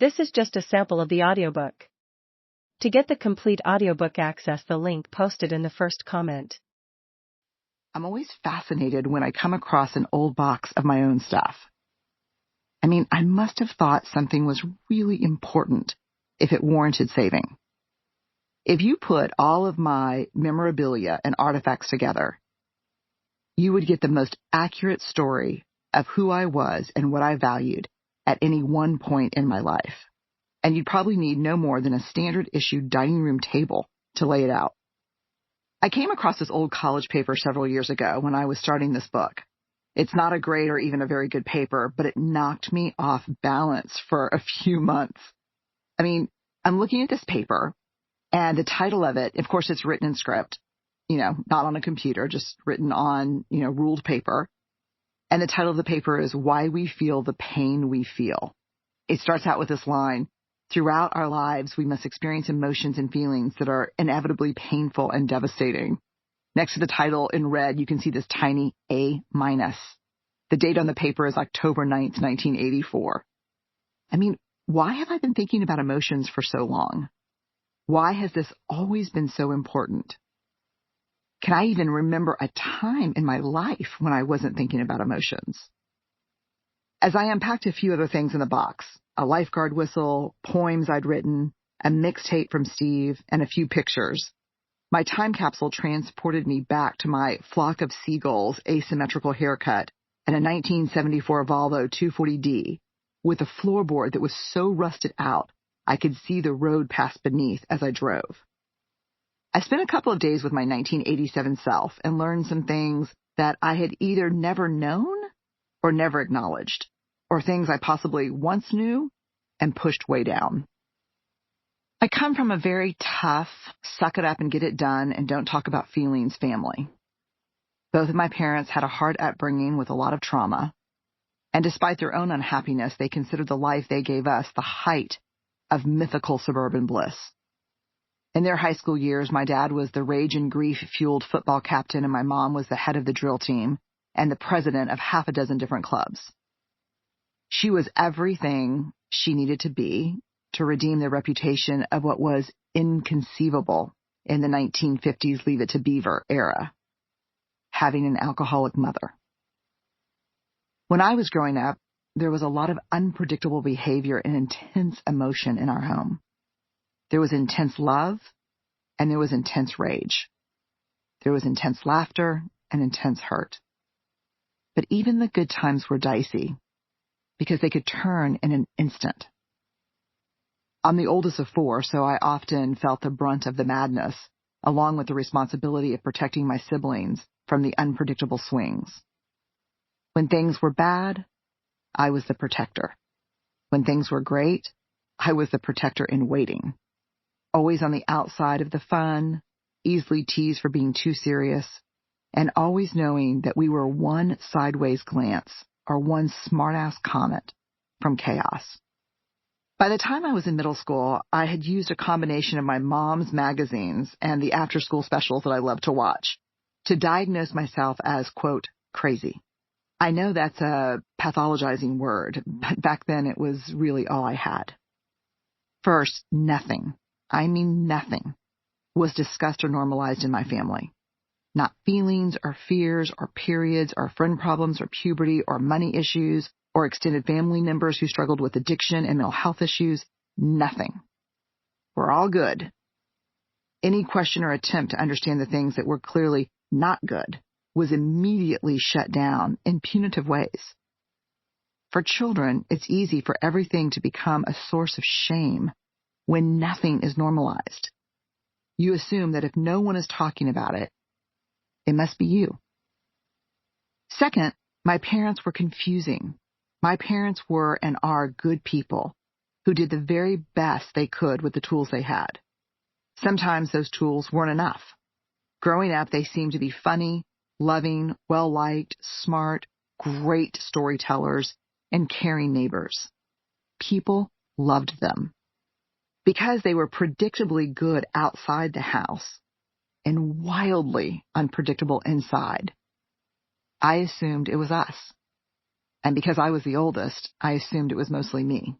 This is just a sample of the audiobook. To get the complete audiobook, access the link posted in the first comment. I'm always fascinated when I come across an old box of my own stuff. I must have thought something was really important if it warranted saving. If you put all of my memorabilia and artifacts together, you would get the most accurate story of who I was and what I valued at any one point in my life. And you'd probably need no more than a standard issue dining room table to lay it out. I came across this old college paper several years ago when I was starting this book. It's not a great or even a very good paper, but it knocked me off balance for a few months. I'm looking at this paper, and the title of it, of course, it's written in script, not on a computer, just written on, ruled paper. And the title of the paper is Why We Feel the Pain We Feel. It starts out with this line: throughout our lives, we must experience emotions and feelings that are inevitably painful and devastating. Next to the title in red, you can see this tiny A-. The date on the paper is October 9th, 1984. Why have I been thinking about emotions for so long? Why has this always been so important? Can I even remember a time in my life when I wasn't thinking about emotions? As I unpacked a few other things in the box, a lifeguard whistle, poems I'd written, a mixtape from Steve, and a few pictures, my time capsule transported me back to my flock of seagulls asymmetrical haircut and a 1974 Volvo 240D with a floorboard that was so rusted out I could see the road pass beneath as I drove. I spent a couple of days with my 1987 self and learned some things that I had either never known or never acknowledged, or things I possibly once knew and pushed way down. I come from a very tough, suck it up and get it done and don't talk about feelings family. Both of my parents had a hard upbringing with a lot of trauma, and despite their own unhappiness, they considered the life they gave us the height of mythical suburban bliss. In their high school years, my dad was the rage and grief-fueled football captain, and my mom was the head of the drill team and the president of half a dozen different clubs. She was everything she needed to be to redeem the reputation of what was inconceivable in the 1950s Leave It to Beaver era, having an alcoholic mother. When I was growing up, there was a lot of unpredictable behavior and intense emotion in our home. There was intense love, and there was intense rage. There was intense laughter and intense hurt. But even the good times were dicey, because they could turn in an instant. I'm the oldest of four, so I often felt the brunt of the madness, along with the responsibility of protecting my siblings from the unpredictable swings. When things were bad, I was the protector. When things were great, I was the protector in waiting. Always on the outside of the fun, easily teased for being too serious, and always knowing that we were one sideways glance or one smart-ass comment from chaos. By the time I was in middle school, I had used a combination of my mom's magazines and the after-school specials that I loved to watch to diagnose myself as, quote, crazy. I know that's a pathologizing word, but back then it was really all I had. First, nothing, was discussed or normalized in my family. Not feelings or fears or periods or friend problems or puberty or money issues or extended family members who struggled with addiction and mental health issues. Nothing. We're all good. Any question or attempt to understand the things that were clearly not good was immediately shut down in punitive ways. For children, it's easy for everything to become a source of shame when nothing is normalized. You assume that if no one is talking about it, it must be you. Second, my parents were confusing. My parents were and are good people who did the very best they could with the tools they had. Sometimes those tools weren't enough. Growing up, they seemed to be funny, loving, well-liked, smart, great storytellers, and caring neighbors. People loved them. Because they were predictably good outside the house and wildly unpredictable inside, I assumed it was us. And because I was the oldest, I assumed it was mostly me.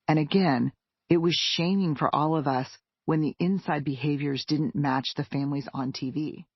And again, it was shaming for all of us when the inside behaviors didn't match the families on TV.